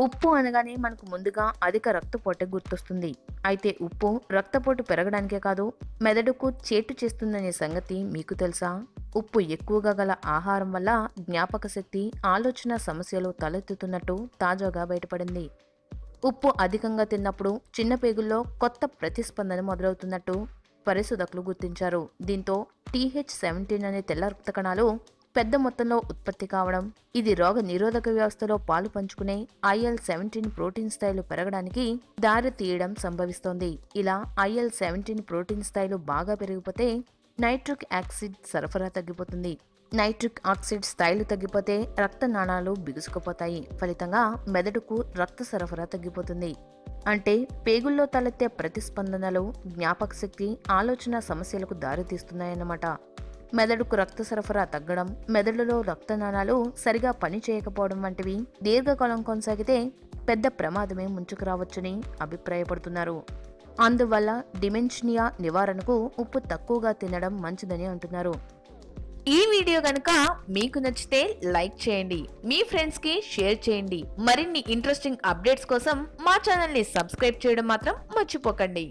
ఉప్పు అనగానే మనకు ముందుగా అధిక రక్తపోటే గుర్తొస్తుంది. అయితే ఉప్పు రక్తపోటు పెరగడానికే కాదు, మెదడుకు చేటు చేస్తుందనే సంగతి మీకు తెలుసా? ఉప్పు ఎక్కువగా గల ఆహారం వల్ల జ్ఞాపక శక్తి, ఆలోచన సమస్యలు తలెత్తుతున్నట్టు తాజాగా బయటపడింది. ఉప్పు అధికంగా తిన్నప్పుడు చిన్న పేగుల్లో కొత్త ప్రతిస్పందన మొదలవుతున్నట్టు పరిశోధకులు గుర్తించారు. దీంతో TH17 అనే తెల్ల రక్త కణాలు పెద్ద మొత్తంలో ఉత్పత్తి కావడం, ఇది రోగ నిరోధక వ్యవస్థలో పాలు పంచుకునే IL-17 ప్రోటీన్ స్థాయిలు పెరగడానికి దారి తీయడం సంభవిస్తోంది. ఇలా IL-17 ప్రోటీన్ స్థాయిలు బాగా పెరిగిపోతే నైట్రిక్ యాసిడ్ సరఫరా తగ్గిపోతుంది. నైట్రిక్ ఆక్సైడ్ స్థాయిలు తగ్గిపోతే రక్త నాళాలు బిగుసుకుపోతాయి. ఫలితంగా మెదడుకు రక్త సరఫరా తగ్గిపోతుంది. అంటే పేగుల్లో తలెత్తే ప్రతిస్పందనలు జ్ఞాపక శక్తి, ఆలోచన సమస్యలకు దారితీస్తున్నాయన్నమాట. మెదడుకు రక్త సరఫరా తగ్గడం, మెదడులో రక్త నాళాలు సరిగా పని చేయకపోవడం వంటివి దీర్ఘకాలం కొనసాగితే పెద్ద ప్రమాదమే ముంచుకు రావచ్చని అభిప్రాయపడుతున్నారు. అందువల్ల డిమెన్షియా నివారణకు ఉప్పు తక్కువగా తినడం మంచిదని అంటున్నారు. ఈ వీడియో గనుక మీకు నచ్చితే లైక్ చేయండి, మీ ఫ్రెండ్స్ కి షేర్ చేయండి. మరిన్ని ఇంట్రెస్టింగ్ అప్డేట్స్ కోసం మా ఛానల్ ని సబ్స్క్రైబ్ చేయడం మాత్రం మర్చిపోకండి.